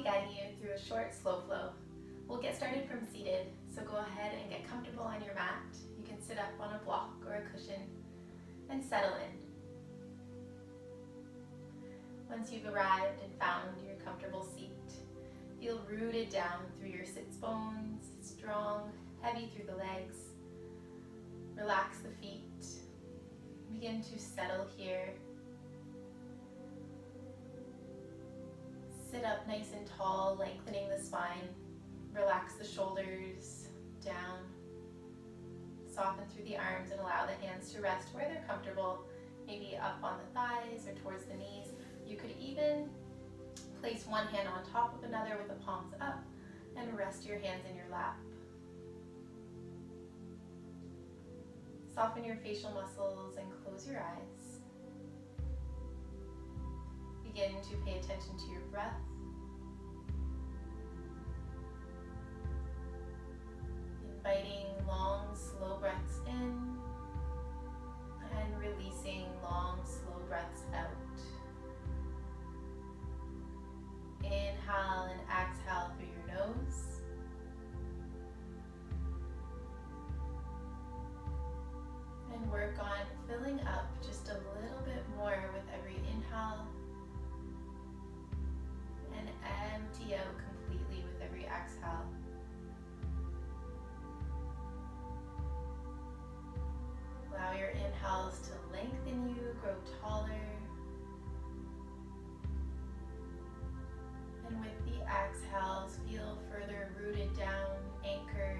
be guiding you through a short, slow flow. We'll get started from seated, so go ahead and get comfortable on your mat. You can sit up on a block or a cushion and settle in. Once you've arrived and found your comfortable seat, feel rooted down through your sits bones, strong, heavy through the legs. Relax the feet. Begin to settle here. Sit up nice and tall, lengthening the spine. Relax the shoulders down. Soften through the arms and allow the hands to rest where they're comfortable, maybe up on the thighs or towards the knees. You could even place one hand on top of another with the palms up and rest your hands in your lap. Soften your facial muscles and close your eyes. Begin to pay attention to your breath. Inviting long, slow breaths in and releasing long, slow breaths out. Inhale and exhale through your nose. And work on filling up just a little bit more with every inhale and empty out completely with every exhale. Allow your inhales to lengthen you, grow taller. And with the exhales, feel further rooted down, anchored.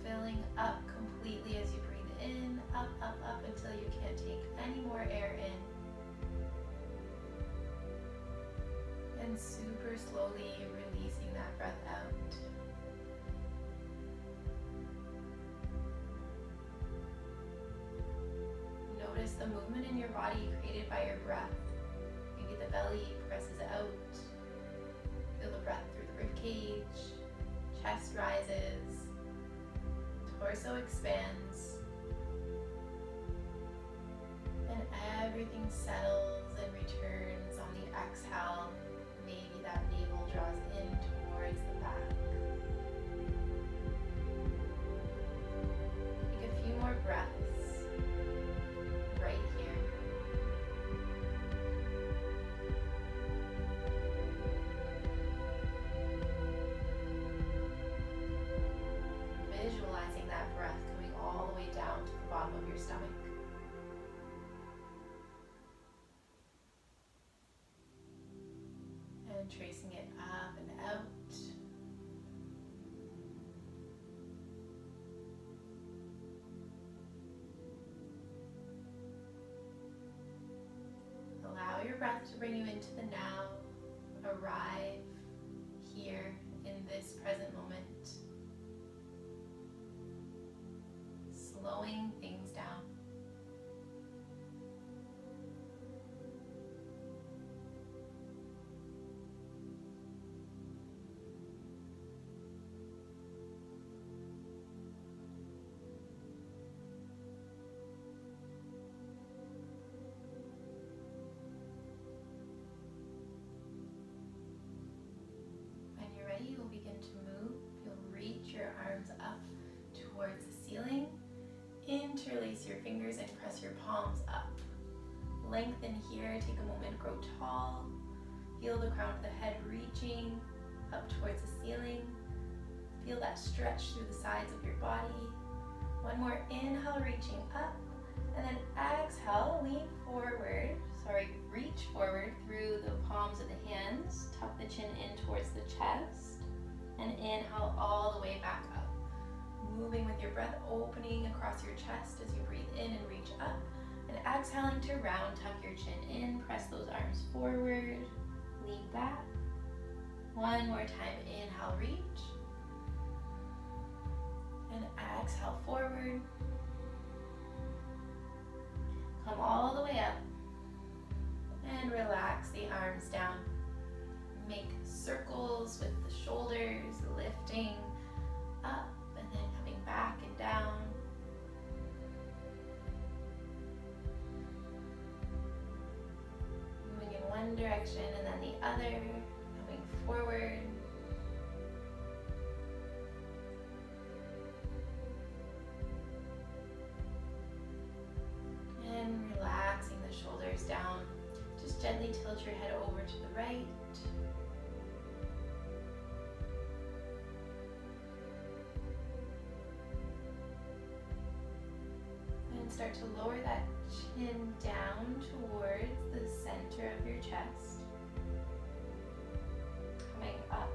Filling up completely as you breathe in, up, up, up until you can't take any more air in. And super slowly releasing that breath out. Notice the movement in your body created by your breath. Maybe the belly presses out. Feel the breath through the rib cage. Chest rises. Torso expands. And everything settles and returns on the exhale. Maybe that navel draws in towards the back. Take a few more breaths. Right here. Visualizing that breath coming all the way down to the bottom of your stomach. And tracing it up and out. Allow your breath to bring you into the now. Arrive here in this present moment. Slowing things down. You'll begin to move. You'll reach your arms up towards the ceiling. Interlace your fingers and press your palms up. Lengthen here. Take a moment. Grow tall. Feel the crown of the head reaching up towards the ceiling. Feel that stretch through the sides of your body. One more inhale, reaching up. And then exhale, lean forward. Reach forward through the palms of the hands. Tuck the chin in towards the chest. And inhale all the way back up. Moving with your breath, opening across your chest as you breathe in and reach up. And exhaling to round, tuck your chin in. Press those arms forward. Lean back. One more time, inhale, reach. And exhale forward. Come all the way up. And relax the arms down. Make circles with the shoulders, lifting up and then coming back and down. direction and then the other, coming forward. And relaxing the shoulders down. Just gently tilt your head over to the right. And start to lower that chin down towards the center of your chest. Coming up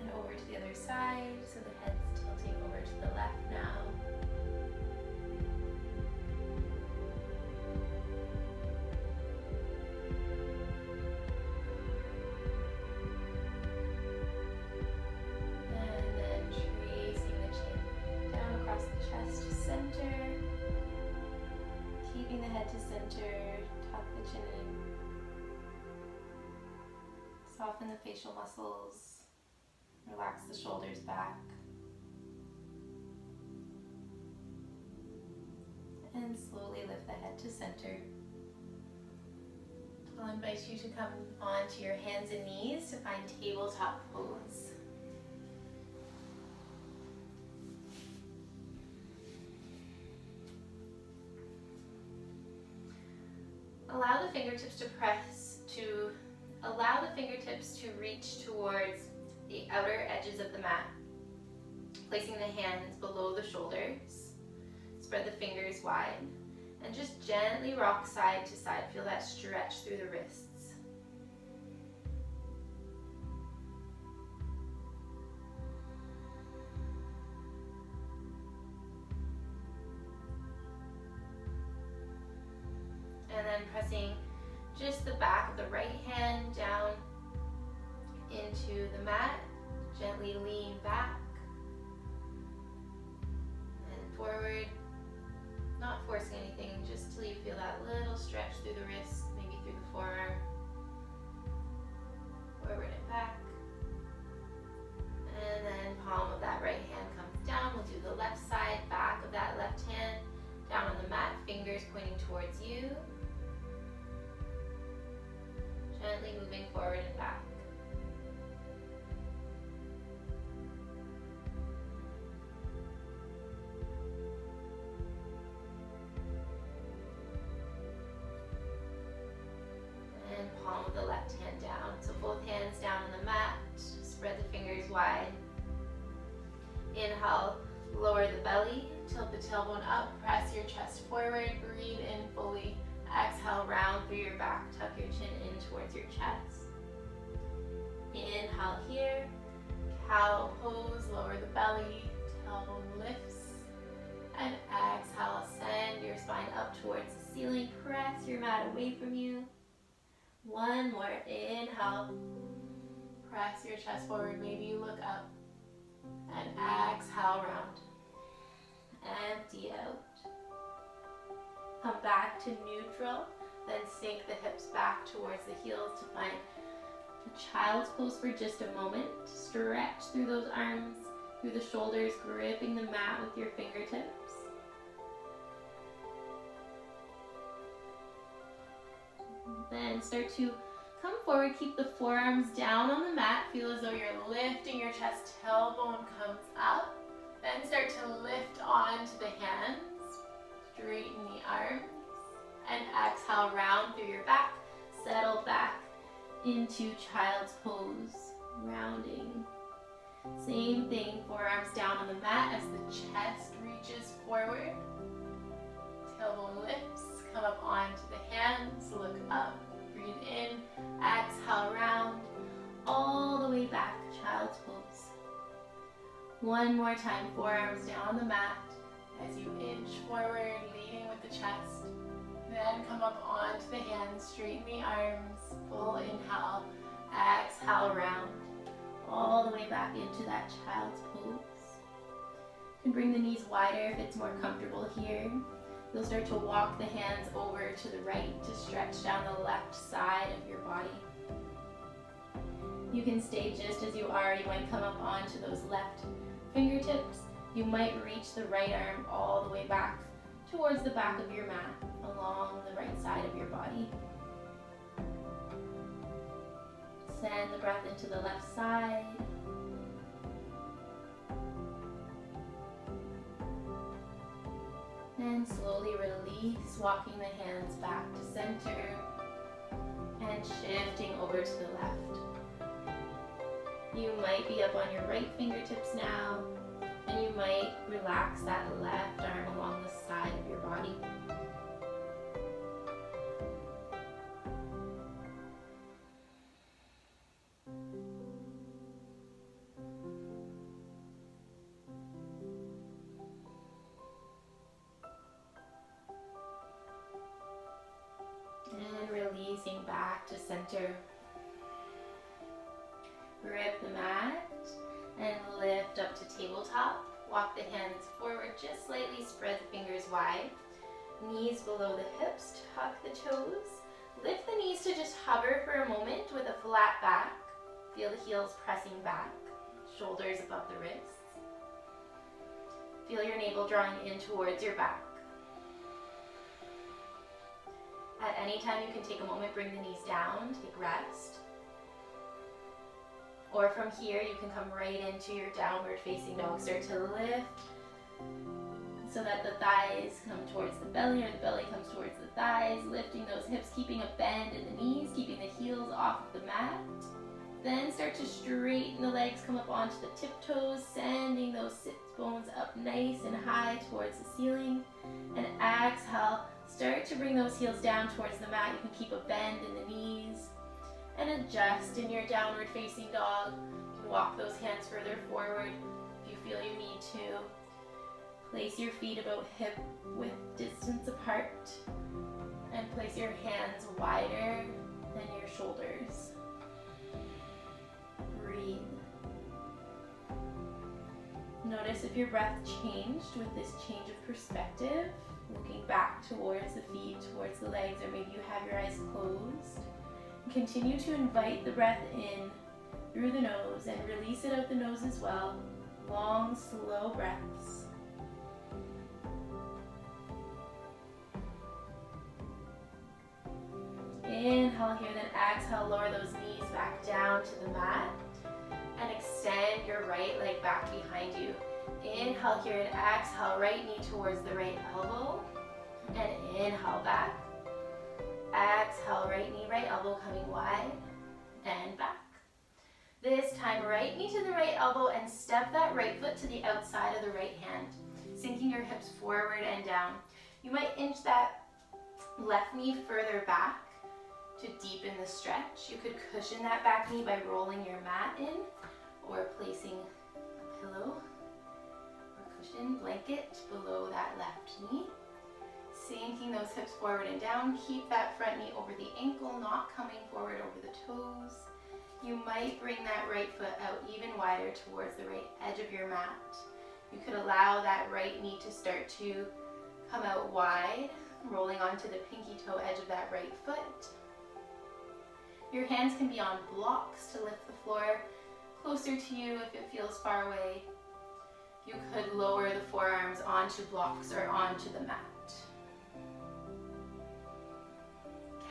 and over to the other side, so the head's tilting over to the left now. And then tracing the chin down across the chest to center. Keeping the head to center, tuck the chin in. Soften the facial muscles. Relax the shoulders back. And slowly lift the head to center. I'll invite you to come onto your hands and knees to find tabletop pose. Allow the fingertips to reach towards the outer edges of the mat. Placing the hands below the shoulders. Spread the fingers wide. And just gently rock side to side. Feel that stretch through the wrists. And then pressing just the back of the right hand down into the mat. Gently lean back and forward. Not forcing anything, just till you feel that little stretch through the wrist, maybe through the forearm. Forward and back. And then palm of that right hand comes down. We'll do the left side, back of that left hand, down on the mat, fingers pointing towards you. Gently moving forward and back. And palm of the left hand down. So both hands down on the mat. Spread the fingers wide. Inhale, lower the belly. Tilt the tailbone up. Press your chest forward. Breathe in fully. Exhale, round through your back. Tuck your chin in towards your chest. Inhale here. Cow pose. Lower the belly. Tailbone lifts. And exhale, send your spine up towards the ceiling. Press your mat away from you. One more. Inhale. Press your chest forward. Maybe you look up. And exhale, round. Empty out. Come back to neutral. Then sink the hips back towards the heels to find a child's pose for just a moment. Stretch through those arms, through the shoulders, gripping the mat with your fingertips. Then start to come forward, keep the forearms down on the mat. Feel as though you're lifting your chest, tailbone comes up. Then start to lift onto the hands, straighten the arms, and exhale, round through your back. Settle back into child's pose, rounding. Same thing, forearms down on the mat as the chest reaches forward. Tailbone lifts, come up onto the hands, look up, breathe in, exhale, round, all the way back, child's pose. One more time, forearms down on the mat as you inch forward, leading with the chest. Then come up onto the hands, straighten the arms, full inhale, exhale, round, all the way back into that child's pose. You can bring the knees wider if it's more comfortable here. You'll start to walk the hands over to the right to stretch down the left side of your body. You can stay just as you are. You might come up onto those left fingertips. You might reach the right arm all the way back towards the back of your mat, along the right side of your body. Send the breath into the left side. And slowly release, walking the hands back to center and shifting over to the left. You might be up on your right fingertips now, and you might relax that left arm along the side of your body. And releasing back to center. Grip the mat and lift up to tabletop. Walk the hands forward just slightly, spread the fingers wide. Knees below the hips, tuck the toes. Lift the knees to just hover for a moment with a flat back. Feel the heels pressing back, shoulders above the wrists. Feel your navel drawing in towards your back. At any time you can take a moment, bring the knees down, take rest. Or from here you can come right into your downward facing dog. Start to lift so that the thighs come towards the belly or the belly comes towards the thighs. Lifting those hips, keeping a bend in the knees, keeping the heels off of the mat. Then start to straighten the legs, come up onto the tiptoes, sending those sit bones up nice and high towards the ceiling. And exhale, start to bring those heels down towards the mat. You can keep a bend in the knees. And adjust in your downward facing dog. You can walk those hands further forward if you feel you need to. Place your feet about hip width distance apart. And place your hands wider than your shoulders. Breathe. Notice if your breath changed with this change of perspective. Looking back towards the feet, towards the legs, or maybe you have your eyes closed. Continue to invite the breath in through the nose and release it out the nose as well. Long, slow breaths. Inhale here, then exhale, lower those knees back down to the mat and extend your right leg back behind you. Inhale here and exhale, right knee towards the right elbow and inhale back. Exhale, right knee, right elbow coming wide and back. This time, right knee to the right elbow and step that right foot to the outside of the right hand, sinking your hips forward and down. You might inch that left knee further back to deepen the stretch. You could cushion that back knee by rolling your mat in or placing a pillow or cushion blanket below that left knee. Sinking those hips forward and down. Keep that front knee over the ankle, not coming forward over the toes. You might bring that right foot out even wider towards the right edge of your mat. You could allow that right knee to start to come out wide, rolling onto the pinky toe edge of that right foot. Your hands can be on blocks to lift the floor closer to you if it feels far away. You could lower the forearms onto blocks or onto the mat.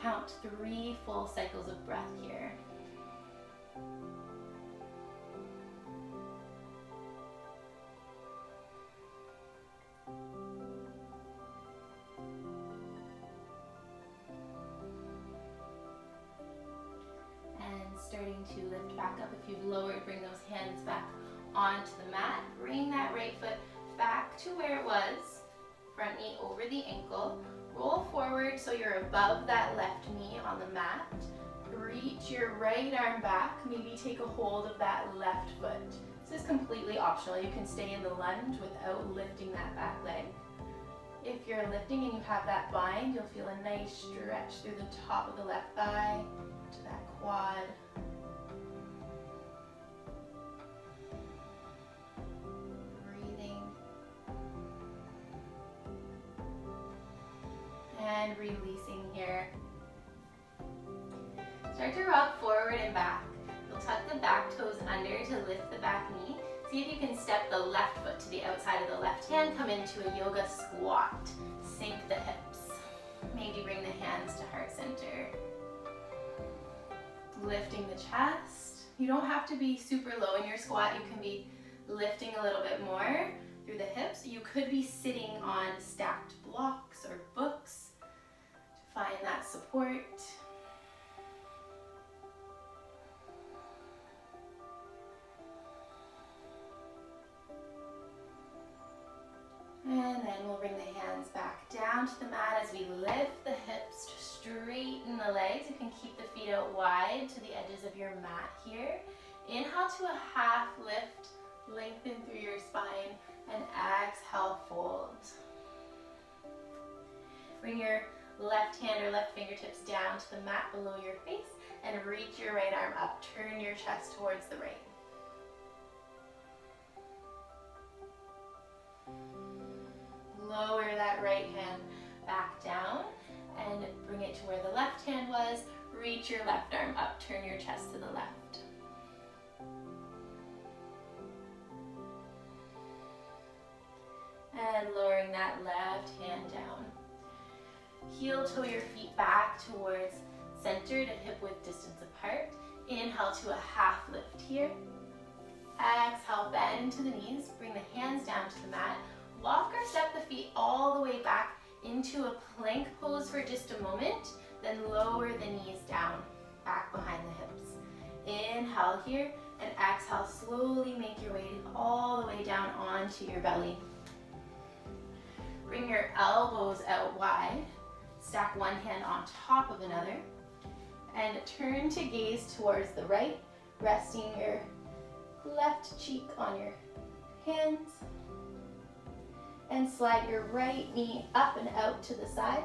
Count 3 full cycles of breath here. And starting to lift back up. If you've lowered, bring those hands back onto the mat. Bring that right foot back to where it was. Front knee over the ankle. Roll forward so you're above that left knee on the mat. Reach your right arm back. Maybe take a hold of that left foot. This is completely optional. You can stay in the lunge without lifting that back leg. If you're lifting and you have that bind, you'll feel a nice stretch through the top of the left thigh to that quad. And releasing here. Start to rock forward and back. You'll tuck the back toes under to lift the back knee. See if you can step the left foot to the outside of the left hand. Come into a yoga squat. Sink the hips. Maybe bring the hands to heart center. Lifting the chest. You don't have to be super low in your squat. You can be lifting a little bit more through the hips. You could be sitting on stacked blocks or books to find that support. And then we'll bring the hands back down to the mat as we lift the hips to straighten the legs. You can keep the feet out wide to the edges of your mat here. Inhale to a half lift, lengthen through your spine, and exhale, fold. Bring your left hand or left fingertips down to the mat below your face and reach your right arm up. Turn your chest towards the right. Lower that right hand back down and bring it to where the left hand was. Reach your left arm up, turn your chest to the left. And lowering that left hand down. Heel toe your feet back towards center to hip width distance apart. Inhale to a half lift here. Exhale, bend to the knees. Bring the hands down to the mat. Walk or step the feet all the way back into a plank pose for just a moment, then lower the knees down, back behind the hips. Inhale here, and exhale, slowly make your way all the way down onto your belly. Bring your elbows out wide, stack one hand on top of another, and turn to gaze towards the right, resting your left cheek on your hands. And slide your right knee up and out to the side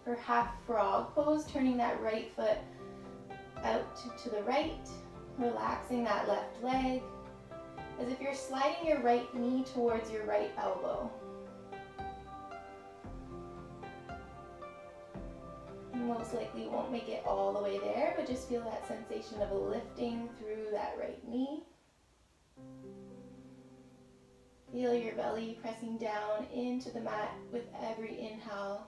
for half frog pose, turning that right foot out to the right, relaxing that left leg, as if you're sliding your right knee towards your right elbow. You most likely won't make it all the way there, but just feel that sensation of lifting through that right knee. Feel your belly pressing down into the mat with every inhale.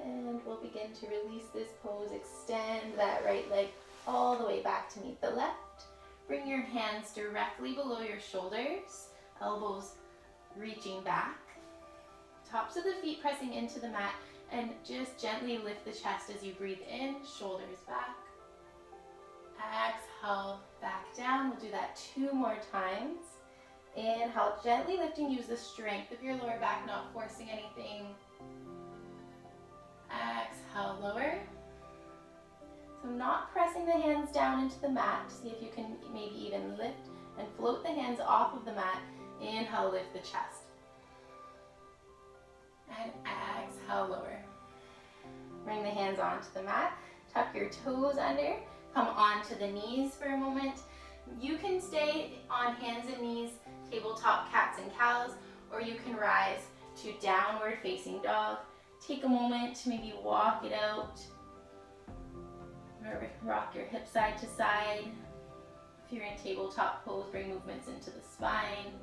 And we'll begin to release this pose. Extend that right leg all the way back to meet the left. Bring your hands directly below your shoulders. Elbows reaching back, tops of the feet pressing into the mat, and just gently lift the chest as you breathe in, shoulders back. Exhale, back down. We'll do that 2 more times. Inhale, gently lifting, use the strength of your lower back, not forcing anything. Exhale, lower. So not pressing the hands down into the mat. See if you can maybe even lift and float the hands off of the mat. Inhale, lift the chest. And exhale, lower. Bring the hands onto the mat. Tuck your toes under. Come onto the knees for a moment. You can stay on hands and knees, tabletop cats and cows, or you can rise to downward facing dog. Take a moment to maybe walk it out. Or rock your hips side to side. If you're in tabletop pose, bring movements into the spine.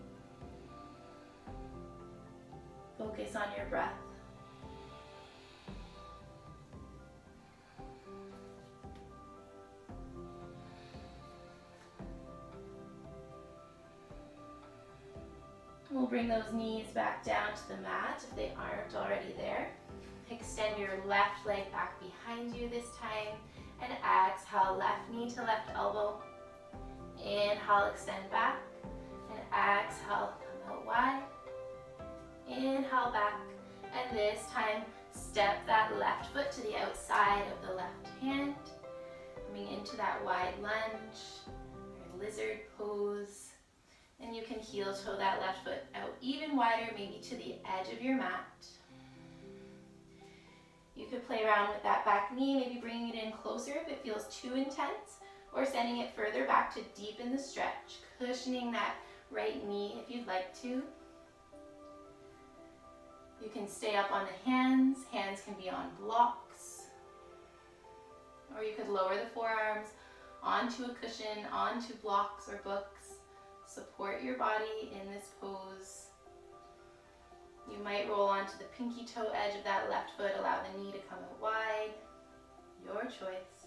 Focus on your breath. We'll bring those knees back down to the mat if they aren't already there. Extend your left leg back behind you this time. And exhale, left knee to left elbow. Inhale, extend back. And exhale, come out wide. Inhale back, and this time step that left foot to the outside of the left hand, coming into that wide lunge or lizard pose, and you can heel toe that left foot out even wider, maybe to the edge of your mat. You could play around with that back knee, maybe bringing it in closer if it feels too intense, or sending it further back to deepen the stretch, cushioning that right knee if you'd like to. You can stay up on the hands. Hands can be on blocks. Or you could lower the forearms onto a cushion, onto blocks or books. Support your body in this pose. You might roll onto the pinky toe edge of that left foot, allow the knee to come out wide. Your choice.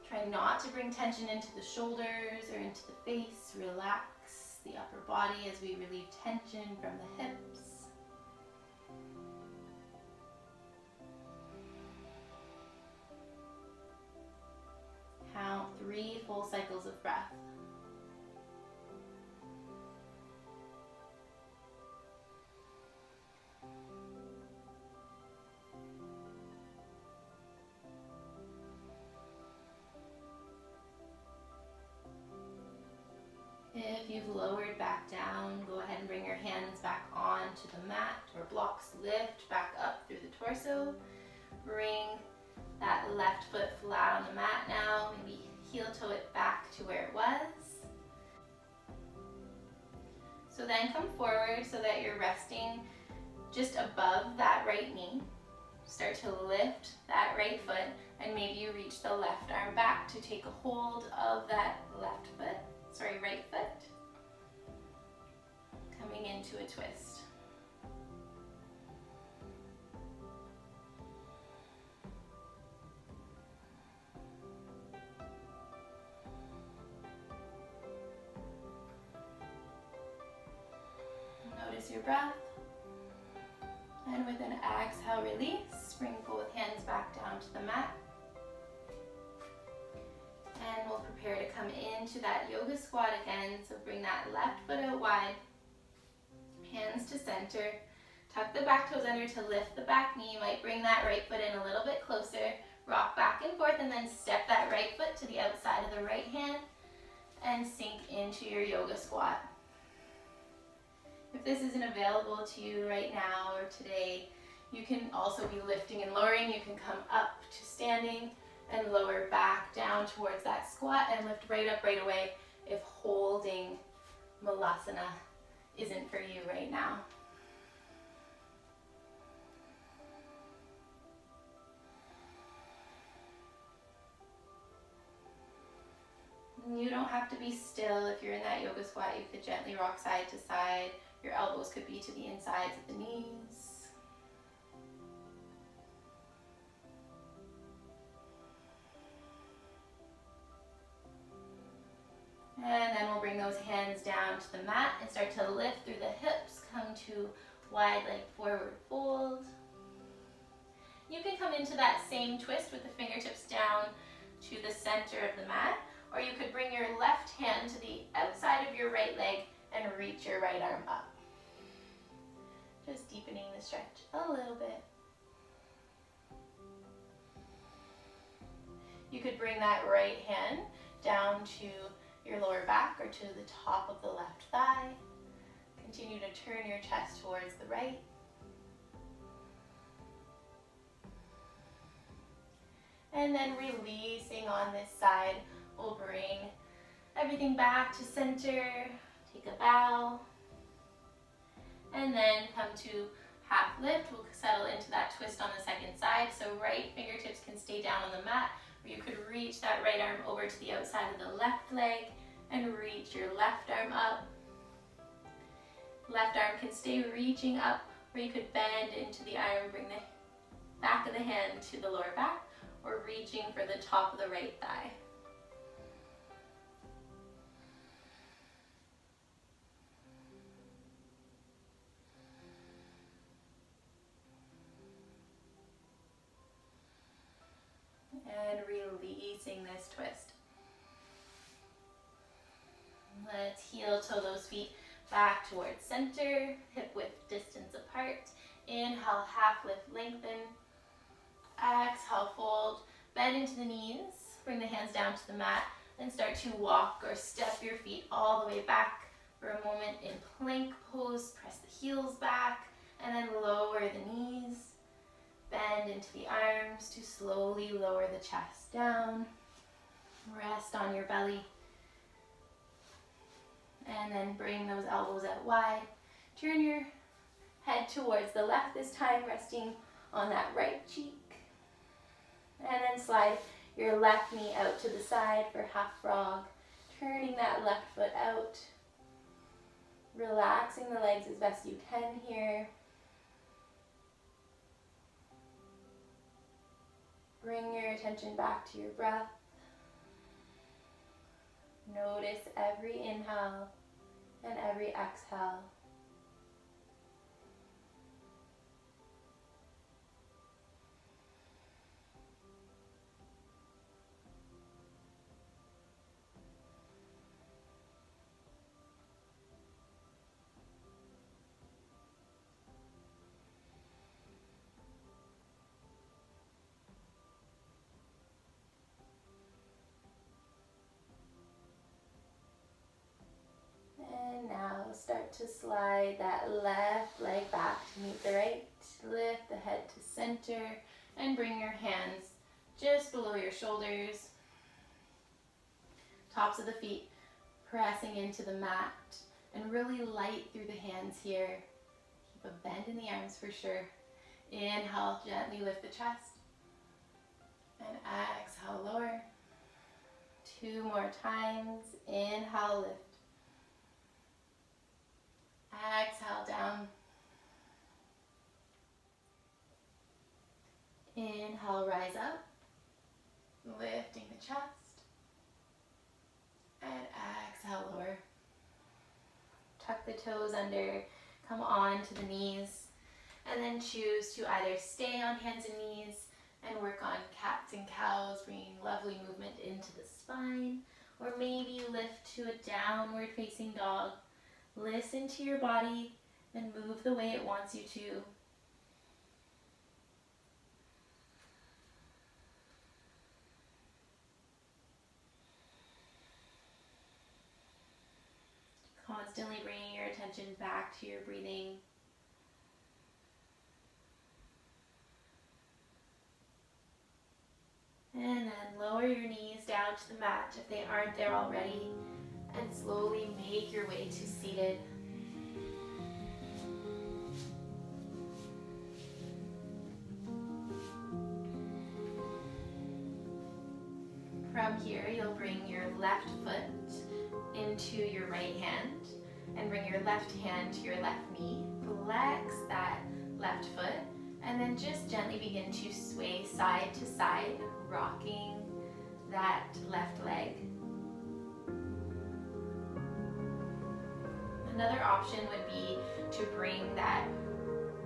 Try not to bring tension into the shoulders or into the face. Relax the upper body as we relieve tension from the hips. Count 3 full cycles of breath. If you've lowered back down, go ahead and bring your hands back onto the mat or blocks. Lift back up through the torso. Bring that left foot flat on the mat now. Maybe heel toe it back to where it was. So then come forward so that you're resting just above that right knee. Start to lift that right foot, and maybe you reach the left arm back to take a hold of that right foot. Coming into a twist. Notice your breath. And with an exhale, release. Bring both hands back down to the mat. And we'll prepare to come into that yoga squat again. So bring that left foot out wide. Hands to center. Tuck the back toes under to lift the back knee. You might bring that right foot in a little bit closer. Rock back and forth, and then step that right foot to the outside of the right hand and sink into your yoga squat. If this isn't available to you right now or today, you can also be lifting and lowering. You can come up to standing and lower back down towards that squat and lift right up right away if holding Malasana isn't for you right now. You don't have to be still. If you're in that yoga squat, you could gently rock side to side. Your elbows could be to the insides of the knees. And then we'll bring those hands down to the mat and start to lift through the hips. Come to wide leg forward fold. You can come into that same twist with the fingertips down to the center of the mat, or you could bring your left hand to the outside of your right leg and reach your right arm up. Just deepening the stretch a little bit. You could bring that right hand down to your lower back or to the top of the left thigh. Continue to turn your chest towards the right. And then releasing on this side, we'll bring everything back to center. Take a bow. And then come to half lift. We'll settle into that twist on the second side. So right fingertips can stay down on the mat, or you could reach that right arm over to the outside of the left leg and reach your left arm up. Left arm can stay reaching up, or you could bend into the arm, bring the back of the hand to the lower back, or reaching for the top of the right thigh. And releasing this twist. Let's heel toe those feet back towards center, hip width distance apart. Inhale, half lift, lengthen. Exhale, fold, bend into the knees. Bring the hands down to the mat and start to walk or step your feet all the way back for a moment in plank pose. Press the heels back and then lower the knees. Bend into the arms to slowly lower the chest down. Rest on your belly. And then bring those elbows out wide. Turn your head towards the left this time, resting on that right cheek. And then slide your left knee out to the side for half frog, turning that left foot out, relaxing the legs as best you can here. Bring your attention back to your breath. Notice every inhale and every exhale. And now start to slide that left leg back to meet the right. Lift the head to center and bring your hands just below your shoulders. Tops of the feet pressing into the mat, and really light through the hands here. Keep a bend in the arms for sure. Inhale, gently lift the chest. And exhale, lower. 2 more times. Inhale, lift. Exhale, down. Inhale, rise up. Lifting the chest. And exhale, lower. Tuck the toes under. Come on to the knees. And then choose to either stay on hands and knees and work on cats and cows, bringing lovely movement into the spine. Or maybe lift to a downward facing dog. Listen to your body and move the way it wants you to. Constantly bringing your attention back to your breathing. And then lower your knees down to the mat if they aren't there already. And slowly make your way to seated. From here, you'll bring your left foot into your right hand and bring your left hand to your left knee. Flex that left foot and then just gently begin to sway side to side, rocking that left leg. Another option would be to bring that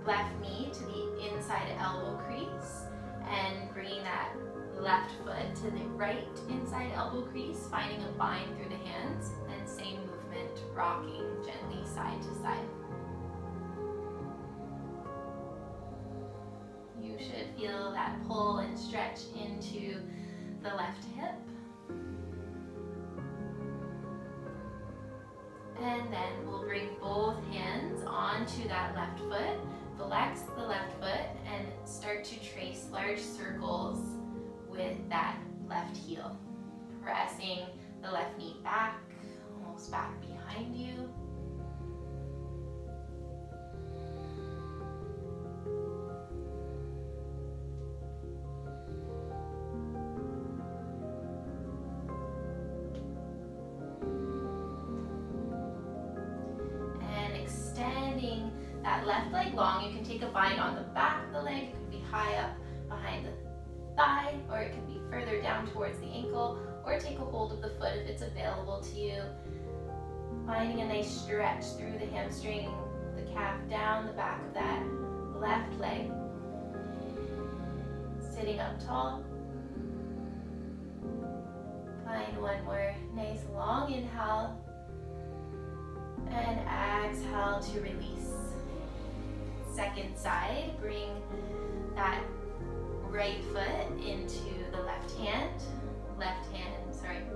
left knee to the inside elbow crease and bringing that left foot to the right inside elbow crease, finding a bind through the hands, and same movement, rocking gently side to side. You should feel that pull and stretch into the left hip. And then we'll bring both hands onto that left foot, flex the left foot, and start to trace large circles with that left heel. Pressing the left knee back, almost back behind you. That left leg long, you can take a bind on the back of the leg. It could be high up behind the thigh, or it can be further down towards the ankle, or take a hold of the foot if it's available to you. Finding a nice stretch through the hamstring, the calf down the back of that left leg. Sitting up tall. Find one more nice long inhale. And exhale to release. Second side, bring that right foot into the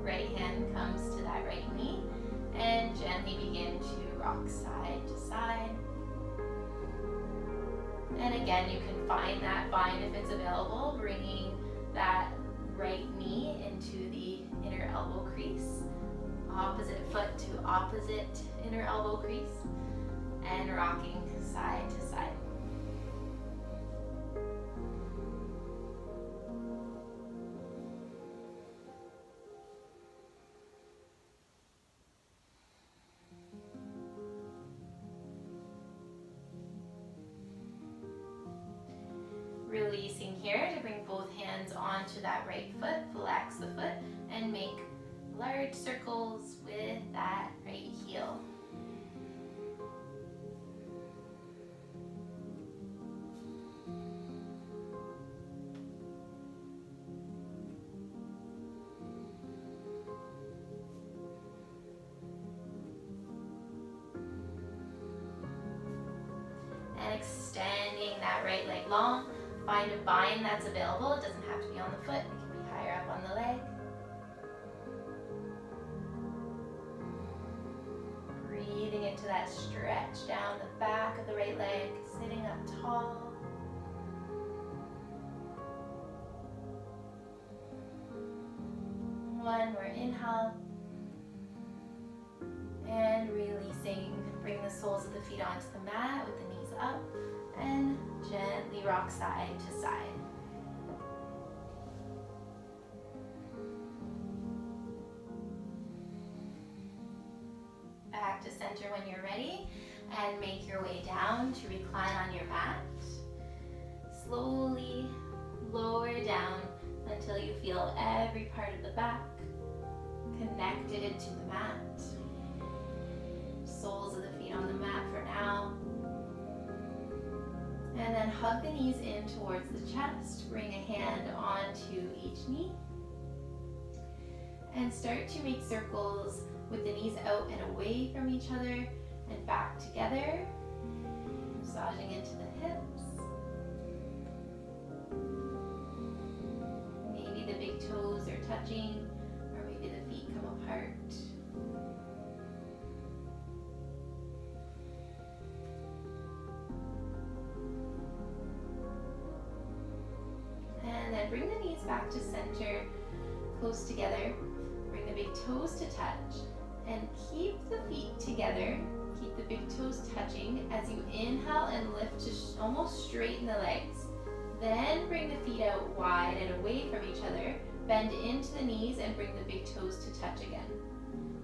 right hand comes to that right knee, and gently begin to rock side to side. And again, you can find that bind if it's available, bringing that right knee into the inner elbow crease, opposite foot to opposite inner elbow crease, and rocking side to side. here to bring both hands onto that right foot, flex the foot, and make large circles with that right heel. And extending that right leg long. Find a bind that's available. It doesn't have to be on the foot. It can be higher up on the leg. Breathing into that stretch down the back of the right leg, sitting up tall. One more inhale. And releasing. Bring the soles of the feet onto the mat with the knees up. And gently rock side to side. Back to center when you're ready, and make your way down to recline on your mat. Slowly lower down until you feel every part of the back connected to the mat. Soles of the feet on the mat for now. And then hug the knees in towards the chest. Bring a hand onto each knee. And start to make circles with the knees out and away from each other and back together. Massaging into the hips. Maybe the big toes are touching, or maybe the feet come apart. And then bring the knees back to center, close together. Bring the big toes to touch, and keep the feet together. Keep the big toes touching as you inhale and lift to almost straighten the legs. Then bring the feet out wide and away from each other. Bend into the knees and bring the big toes to touch again.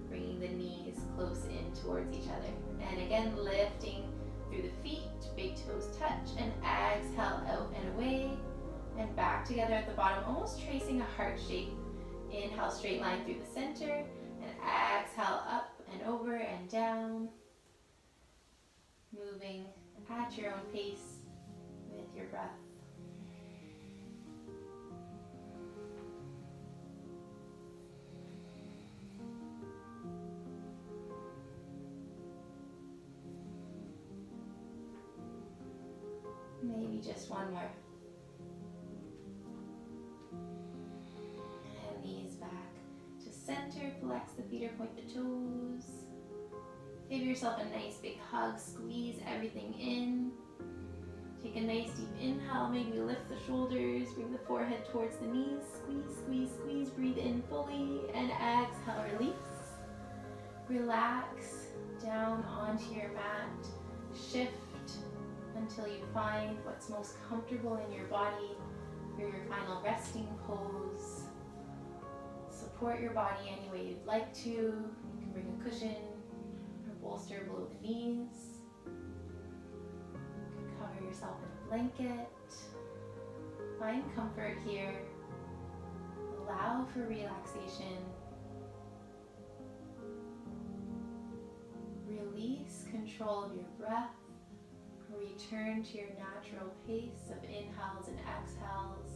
Bringing the knees close in towards each other. And again, lifting through the feet, big toes touch, and exhale out and away. And back together at the bottom, almost tracing a heart shape. Inhale, straight line through the center, and exhale up and over and down. Moving at your own pace with your breath. Maybe just one more. And knees back to center, flex the feet or point the toes. Give yourself a nice big hug, squeeze everything in. Take a nice deep inhale, maybe lift the shoulders, bring the forehead towards the knees, squeeze, squeeze, squeeze, breathe in fully, and exhale, release. Relax down onto your mat, shift until you find what's most comfortable in your body for your final resting pose. Support your body any way you'd like to. You can bring a cushion or bolster below the knees. You can cover yourself in a blanket. Find comfort here. Allow for relaxation. Release control of your breath. Return to your natural pace of inhales and exhales.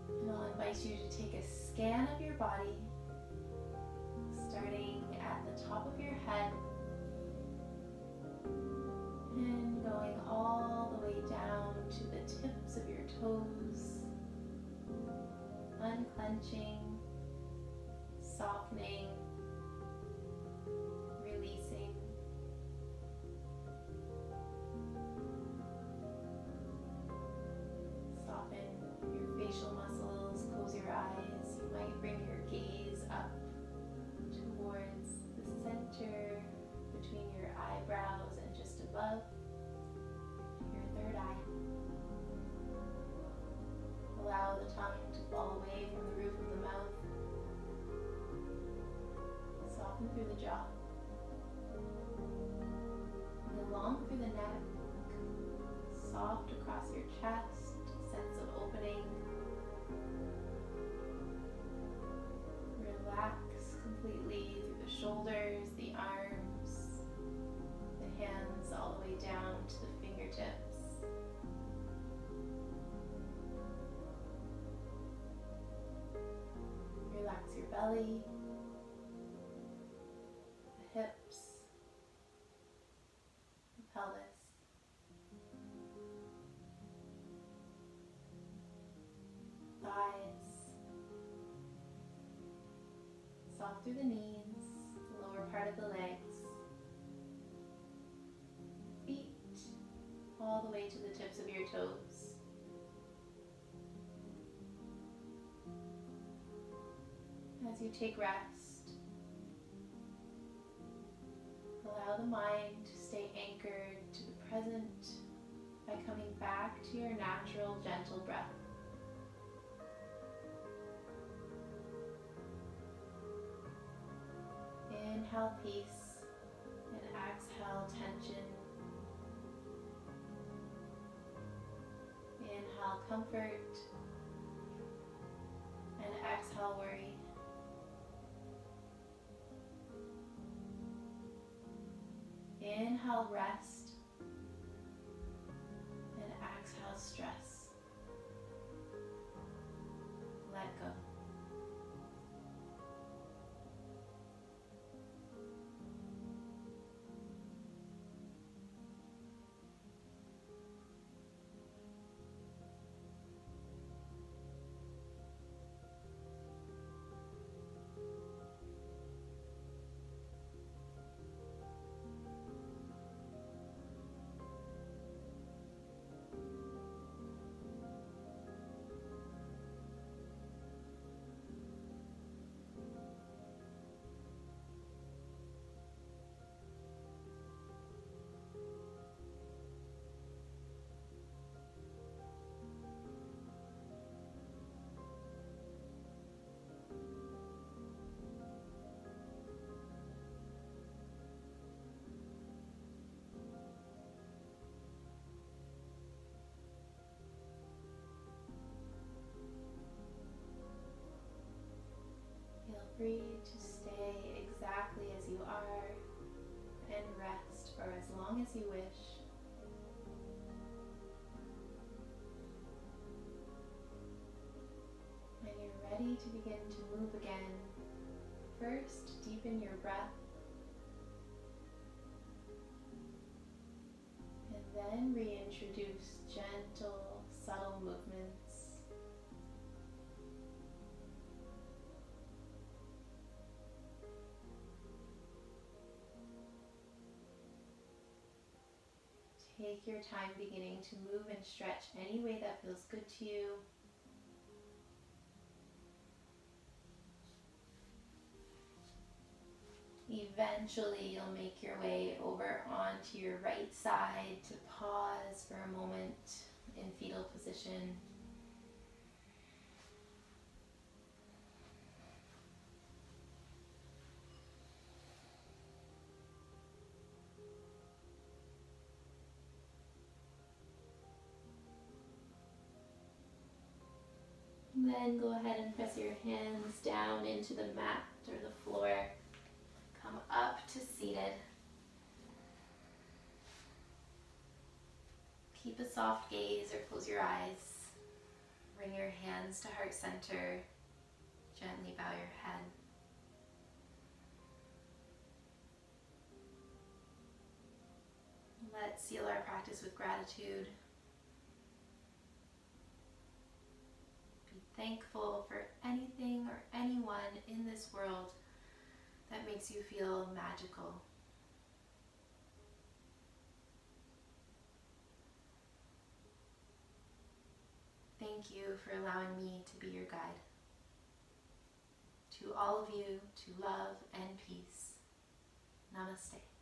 And I'll invite you to take a scan of your body, starting at the top of your head and going all the way down to the tips of your toes, unclenching, softening, releasing. Soften your facial muscles, close your eyes. You might bring your gaze up towards the center between your eyebrows and just above your third eye. Allow the tongue to fall away from the roof of the mouth. Soften through the jaw. Along through the neck. soft across your chest, sense of opening. Relax completely through the shoulders, the arms, the hands all the way down to the fingertips. Relax your belly, the hips, the pelvis. Thighs, soft through the knees, the lower part of the legs, feet, all the way to the tips of your toes. As you take rest, allow the mind to stay anchored to the present by coming back to your natural, gentle breath. Inhale peace and exhale tension. Inhale comfort and exhale worry. Inhale rest and exhale stress. Let go. Feel free to stay exactly as you are and rest for as long as you wish. When you're ready to begin to move again, first deepen your breath and then reintroduce gentle, subtle movements. Take your time beginning to move and stretch any way that feels good to you. Eventually, you'll make your way over onto your right side to pause for a moment in fetal position. Then go ahead and press your hands down into the mat or the floor. Come up to seated. Keep a soft gaze or close your eyes. Bring your hands to heart center. Gently bow your head. Let's seal our practice with gratitude. Be thankful for anything or anyone in this world that makes you feel magical. Thank you for allowing me to be your guide. To all of you, to love and peace. Namaste.